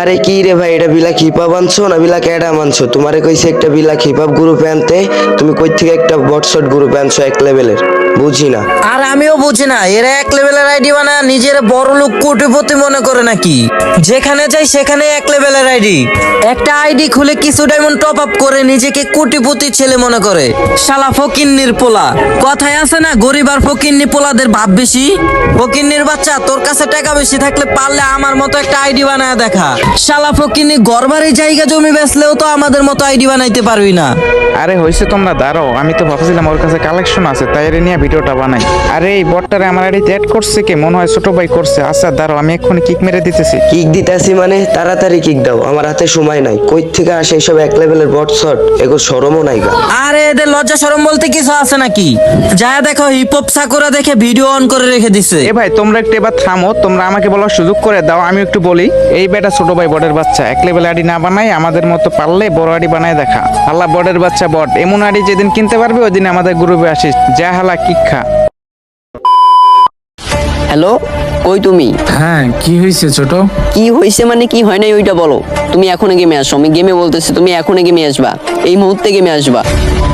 আরে কি রে ভাই, এটা বিলা হিপহপ আনছো না বিলা ক্যাডা আনছো? তোমারে কইছে একটা বিলা হিপহপ গ্রুপে আনতে, তুমি কই থেকে একটা বটশট গ্রুপে আনছো এক লেভেলের? বুঝি না। আর আমিও বুঝি না, এরা এক লেভেলের আইডি বানায় নিজের বড় লোক কোটিপতি মনে করে নাকি? যেখানে যাই সেখানে এক লেভেলের আইডি। একটা আইডি খুলে কিছু ডায়মন্ড টপ আপ করে নিজেকে কোটিপতি ছেলে মনে করে। শালা ফকিন্নির পোলা। কথায় আছে না, গরিব আর ফকিন্নি পোলাদের ভাব বেশি। ফকিন্নির বাচ্চা, তোর কাছে টাকা বেশি থাকলে পারলে আমার মতো একটা আইডি বানায় দেখা। শালা ফকিন্নি ঘরবাড়ি জায়গা জমি বেচলেও তো আমাদের মতো আইডি বানাইতে পারবি না। আরে হইছে, তোমরা দাঁড়াও, আমি তো ভাবছিলাম ওর কাছে কালেকশন আছে তাই এর নিয়ে ভিডিওটা বানাই। আরে এই বটটারে আমার আইডিতে অ্যাড করছে কে? মনে হয় ছোট ভাই করছে। আচ্ছা দাঁড়াও, আমি এক্ষুনি কিক মেরে দিতেছি। কিক দিতেছি মানে তাড়াতাড়ি কিক দাও, আমার হাতে সময় নাই। কই থেকে আসে এইসব এক লেভেলের বটশট? এগো শরমও নাই গা। আরে এদের লজ্জা শরম বলতে কিছু আছে নাকি? যা দেখো হিপহপ সাকুরা দেখে ভিডিও অন করে রেখে দিছে। এ ভাই তোমরা একটু এবার থামো, তোমরা আমাকে বলার সুযোগ করে দাও, আমি একটু বলি। এই বেটা ছোট ভাই বটের বাচ্চা, এক লেভেল আইডি না বানাই আমাদের মতো পারলে বড় আইডি বানায় দেখা। আল্লাহ বটের বাচ্চা বট, এমন আইডি যেদিন কিনতে পারবে ওই দিন আমাদের গ্রুপে আসিস। যা হালা কিক খা। হ্যালো, কই তুমি? হ্যাঁ, কি হয়েছে ছোট? কি হয়েছে মানে কি হয় নাই ওইটা বলো। তুমি এখনো গেমে আসো, আমি গেমে বলতেছি তুমি এখনো গেমে আসবা, এই মুহূর্তে গেমে আসবা।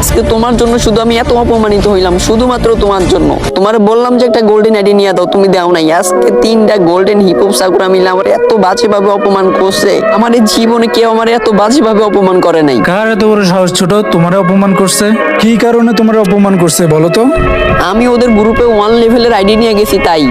আজকে তোমার জন্য শুধু আমি এত অপমানিত হইলাম, শুধুমাত্র তোমার জন্য। তোমার বললাম যে একটা গোল্ডেন আইডি নিয়ে দাও, তুমি দাও নাই। আজকে 3টা গোল্ডেন হিপহপ সাকুরা মিলে আমার এত বাজেভাবে অপমান করছে। আমার এই জীবনে কেউ আমার এত বাজেভাবে অপমান করে নাই। কার এত বড় সাহস ছোট তোমারে অপমান করছে? কি কারণে তোমারে অপমান করছে বলো তো? আমি ওদের গ্রুপে 1 লেভেলের আইডি নিয়ে গেছি তাই।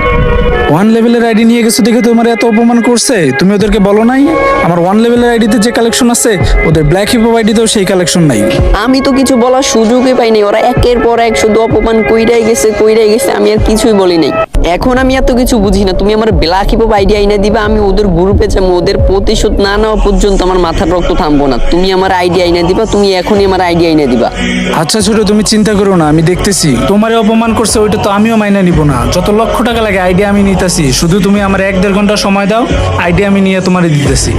1 লেভেলের আইডি নিয়ে গেছো দেখে তোমার এত অপমান করছে? তুমি ওদেরকে বলো নাই আমার 1 লেভেলের আইডিতে যে কালেকশন আছে ওদের ব্ল্যাক হিপহপ আইডিতেও সেই কালেকশন নাই? আমি তো কিছু বলার সুযোগই পাইনি, ওরা একের পর এক শুধু অপমান কইরাই গেছে, আমি আর কিছুই বলি নাই। এখন আমি এত কিছু বুঝি না, তুমি আমার ব্ল্যাক হিপহপ আইডি আইনা দিবা, আমি ওদের গ্রুপে যাবো, ওদের প্রতিশোধ না নেওয়া পর্যন্ত আমার মাথার রক্ত থামবো না। তুমি আমার আইডি আইনা দিবা, তুমি এখনই আমার আইডি আইনা দিবা। আচ্ছা ছোট, তুমি চিন্তা করো না, আমি দেখতেছি। তোমারে অপমান করছে ওইটা তো আমিও মাইনা নিব না। যত লক্ষ টাকা লাগে আইডিয়া আমি নিতেছি, শুধু তুমি আমার 1-1.5 ঘন্টা সময় দাও, আইডিয়া আমি নিয়ে তোমারে দিতেছি।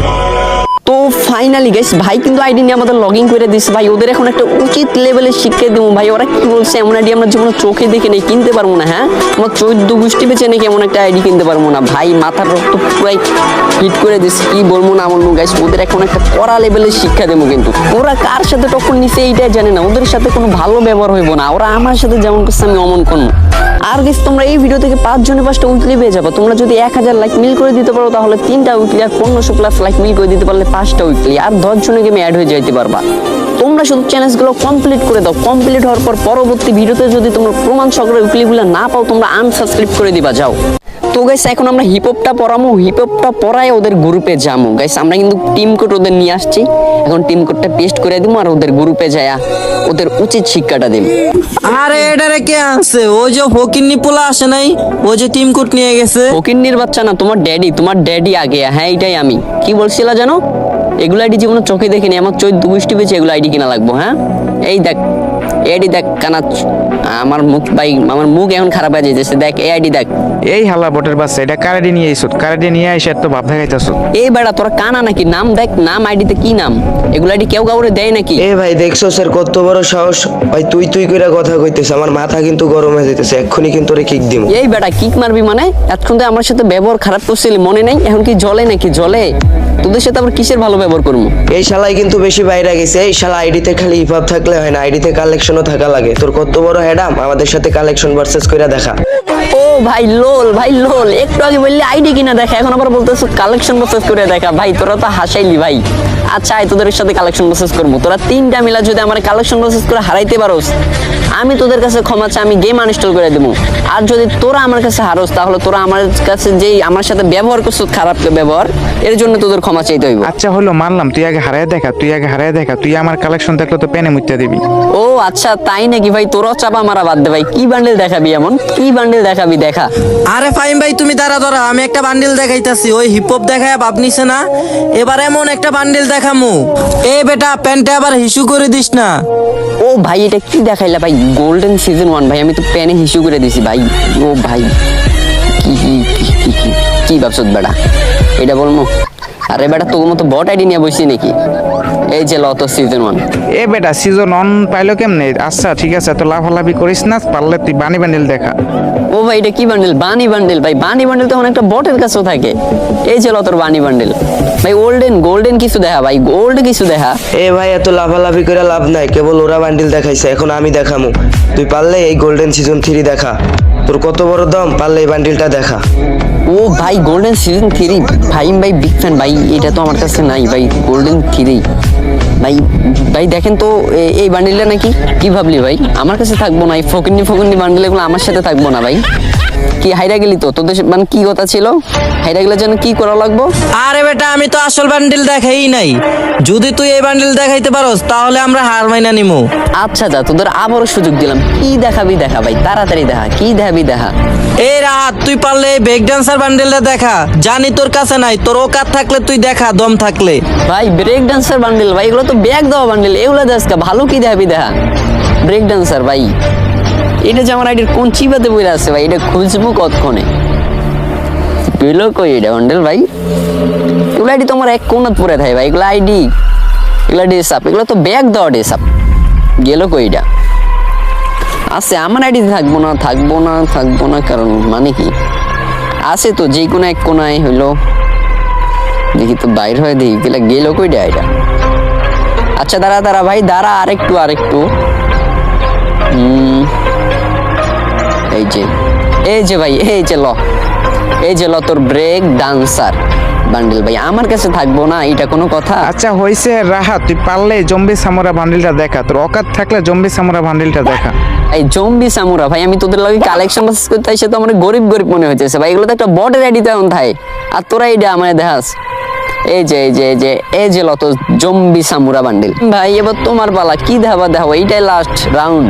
তো ফাইনালি গাইস, ভাই কিন্তু আইডি নিয়ে আমাদের লগ ইন করে দিচ্ছে। ভাই ওদের এখন একটা উচিত লেভেলের শিক্ষা দেবো। ভাই ওরা কি বলছে, এমন আইডি আমরা জীবনে চোখে দেখে নেই, কিনতে পারবো না। হ্যাঁ, আমার 14 গোষ্ঠী বেঁচে নাকি এমন একটা আইডি কিনতে পারবো না। ভাই মাথার রক্ত পুরাই হিট করে দিচ্ছে, কি বলবো না বলবো গাইস। ওদের এখন একটা কড়া লেভেলের শিক্ষা দেবো। কিন্তু ওরা কার সাথে টক্কর নিচ্ছে এইটাই জানে না, ওদের সাথে কোনো ভালো ব্যবহার হইব না। ওরা আমার সাথে যেমন করছে আমি অমন করবো। আর গাইস তোমরা এই ভিডিও থেকে 5 জনে 5টা উইকলি পেয়ে যাবে। তোমরা যদি 1000 লাইক মিল করে দিতে পারো তাহলে 3টা উইকলি, আর 1500 প্লাস লাইক মিল করে দিতে পারলে 5টা উইকলি, আর 10 জনের গেমে অ্যাড হয়ে যাইতে পারবা। তোমরা শুধু চ্যালেঞ্জগুলো কমপ্লিট করে দাও। কমপ্লিট হওয়ার পর পরবর্তী ভিডিওতে যদি তোমরা প্রমাণ সহকারে উইকলিগুলো না পাও, তোমরা আনসাবস্ক্রাইব করে দিবা। যাও তো গাইস, এখন আমরা হিপহপটা পড়ামো, হিপহপটা পড়ায় ওদের গ্রুপে যাবো। গাইস আমরা কিন্তু টিম কোড ওদের নিয়ে আসছি, এখন টিম কোডটা পেস্ট করে দিব আর ওদের গ্রুপে যায়া ওদের উচিত শিক্ষাটা দেব। আরে এটারে কে আনছে? ওই যে ফকিন্নি পোলা আসে নাই, ওই যে টিম কোড নিয়ে গেছে। ফকিন্নির বাচ্চা না, তোমার ড্যাডি আগে। হ্যাঁ এটাই আমি। কি বলছিলা জানো? এগুলো আইডি জীবনে চোখে দেখিনি, আমার 14 গোষ্ঠী বেঁচে এগুলো আইডি কিনা লাগবো। হ্যাঁ এই দেখ, এডি দেখ কানা, আমার মুখ ভাই, আমার মুখ এখন খারাপ হয়ে যাইতেছে। দেখ এই আইডি দেখ। এই হালা বটের বাচ্চা, এটা কারাডি নিয়ে আইছো, কারাডি নিয়ে আইসে এত ভাব দেখাইতেছো। এই বেড়া তোরা কানা নাকি? নাম দেখ, নাম আইডিতে কি নাম? এগুলো আইডি কেউ কাউরে দেয় নাকি? এ ভাই দেখছো স্যার কত বড় সাহস? ভাই তুই কইরা কথা কইতেছে, আমার মাথা কিন্তু গরম হয়ে যাইতেছে। এক্ষুনি কিন্তু ওরে কিক দিমু। এই বেড়া কিক মারবি মানে? এতক্ষণ তো আমার সাথে ব্যবহার খারাপ করছিলি, মনে নাই? এখন কি জ্বলে নাকি? জ্বলে? তোদের সাথে আবার কিসের ভালো ব্যবহার করবো? এই শালাই কিন্তু বেশি বাইরে গেছে। এই শালা আইডিতে খালি হিপহপ থাকলে হয় না, আইডিতে কালেকশনও থাকা লাগে। তোর কত বড় হেডাম, আমাদের সাথে কালেকশন ভার্সেস কইরা দেখা। ও ভাই লোল, একটু আগে বললি আইডি কিনা দেখা, এখন আবার বলতেছো কালেকশন প্রসেস করে দেখা। ভাই তোরা তো হাসাইলি ভাই। আচ্ছা তোদের সাথে কালেকশন প্রসেস করবো। তোরা 3টা মিলা যদি আমার কালেকশন প্রসেস করে হারাইতে পারোস, আমি তোদের কাছে ক্ষমা চাই, আমি গেম আনইনস্টল করে দেবো। আর যদি তোরা আমার কাছে হারোস, তাহলে তোরা আমার কাছে যেই আমার সাথে ব্যবহার করছো খারাপ ব্যবহার, এর জন্য তোদের ক্ষমা চাইতে হইব। আচ্ছা হলো মানলাম, তুই আগে হারায় দেখা, তুই আমার কালেকশন দেখলে তো পেনে মুইতা দিবি। ও আচ্ছা তাই নাকি? ভাই তোরাও চাপা মারা বাদ দে ভাই। কি বান্ডেল দেখাবি এমন? কি বান্ডেল দেখাবি দেখা? আরে ফাইম ভাই তুমি দাঁড়া, আমি একটা বান্ডিল দেখাইতাছি। ওই হিপহপ দেখায় ভাব নিছে না, এবার এমন একটা বান্ডিল দেখামু। এ বেটা প্যান্টে আবার হিসু করে দিস না। ও ভাই এটা কি দেখাইলা ভাই? গোল্ডেন সিজন 1 ভাই, আমি তো প্যানে হিসু করে দিছি ভাই। ও ভাই কি ভাবছ বেটা? এটা বলবো? আরে বেটা তোর মতো বট আইডি নিয়ে বসছি নাকি? এই যে লত সিজন 1। এ বেটা সিজন অন পাইলো কেমনে? আচ্ছা ঠিক আছে, তো লাফালাফি করিস না, পারলে তুই বানি বান্ডিল দেখা। ও ভাই এটা কি বান্ডেল? বানি বান্ডেল ভাই, বানি বান্ডেল তো অনেকটা বটের কাছেও থাকে। এই যে লতর বানি বান্ডেল ভাই, গোল্ডেন কিছু দেখা ভাই, গোল্ড কিছু দেখা। এ ভাই এত লাফালাফি করে লাভ নাই, কেবল ওরা বান্ডিল দেখাইছে, এখন আমি দেখামু। তুই পারলে এই গোল্ডেন সিজন 3 দেখা। তোর কত বড় দম, পারলে এই বান্ডিলটা দেখা। ও ভাই গোল্ডেন সিজন 3 ভাই, ভাই বিগ ফ্যান ভাই, এটা তো আমার কাছে নাই ভাই, গোল্ডেন 3 ভাই। ভাই দেখেন তো এই বান্ডিলটা নাকি, কি ভাবলি ভাই আমার কাছে থাকবো না? এই ফকিন্নি বান্ডিল এগুলো আমার সাথে থাকবো না ভাই। কি হাইরা গেলি তো? তোদের মানে কি কথা ছিল? হাইরা গেলে যেন কি করা লাগবো? আরে বেটা আমি তো আসল বান্ডিল দেখাই নাই। যদি তুই এই বান্ডিল দেখাইতে পারোস তাহলে আমরা হার মাইনা নিমু। আচ্ছা যা, তোদের আবারও সুযোগ দিলাম, কি দেখাবি দেখা ভাই, তাড়াতাড়ি দেখা, কি দেখাবি দেখা। এই রাত তুই পারলে ব্রেক ডান্সার বান্ডিলটা দেখা। জানি তোর কাছে নাই, তোর ওকাত থাকলে তুই দেখা, দম থাকলে। ভাই ব্রেক ডান্সার বান্ডিল ভাই, এগুলো তো ব্যাগ দেওয়া বান্ডিল, এগুলো দেখ ভালো কি দেখাবি দেখা। ব্রেক ডান্সার ভাই, এটা যে আমার আইডির কোন চিবাতে বইরা আছে ভাই, এটা খুঁজবো কতক্ষণে। পেলো কই এটা বান্ডিল ভাই? এগুলো আইডি তোমার এক কোনাত পরে থাকে ভাই, এগুলো আইডি, এগুলো ডেসাপ, এগুলো তো ব্যাগ দেওয়া ডেসাপ। গেল কই এটা? আছে আমার আইডি, থাকবো না কারণ মানে কি আছে তো, যে কোনো এক কোনায় হইলো। দেখি তো বাইর হয়ে দেখি গেল কইটা এটা। আচ্ছা দাঁড়া ভাই দাঁড়া, আরেকটু এই যে ভাই, এই যে ল তোর ব্রেক ডান্সার বান্ডিল ভাই, আমার কাছে থাকবো না, এটা কোনো কথা? আচ্ছা হইছে রাহা, তুই পারলে জম্বি সামুরা বান্ডিলটা দেখা। তোর অকাত থাকলে জম্বি সামুরা বান্ডিলটা দেখা। এই জম্বি সামুরা ভাই, আমি তোদের লাগে কালেকশন করতে আসে তো আমার গরিব মনে হইতেছে ভাই, এগুলো তো একটা বটের আইডি তেমন থাকে, আর তোরা এইটা আমার দেখাস। এই যে লত জম্বি সামুরা বান্ডিল ভাই, এবার তোমার পালা, কি দেখাবা দেখাবো, এইটাই লাস্ট রাউন্ড,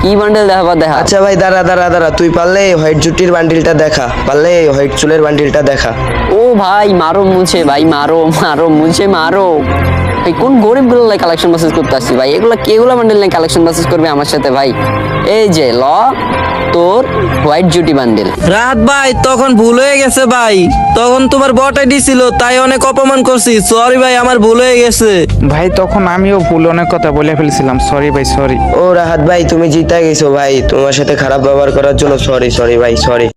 কি বান্ডেল দেখাবা দেখা। আচ্ছা ভাই দাঁড়া, তুই পারলে এই হোয়াইট জুটির বান্ডিলটা দেখা, পারলে এই হোয়াইট চুলের বান্ডিলটা দেখা। ও ভাই মারো মুছে ভাই, মারো মুছে মারো ভাই। কোন গরিব গুলো কালেকশন মেসেজ করতে আসছি ভাই, এগুলো বান্ডেল নাই কালেকশন মেসেজ করবে আমার সাথে ভাই। এই যে ল তোর হোয়াইট জুটি বান্ডেল। রাত ভাই তখন ভুল হয়ে গেছে ভাই, তখন তোমার বট আইডি ছিল তাই অনেক অপমান করছি, সরি ভাই আমার ভুল হয়ে গেছে। ভাই তখন আমিও ভুল অনেক কথা বলে ফেলছিলাম, সরি ভাই সরি। ও রাহাত ভাই তুমি জিতে গেছো ভাই, তোমার সাথে খারাপ ব্যবহার করার জন্য সরি ভাই সরি।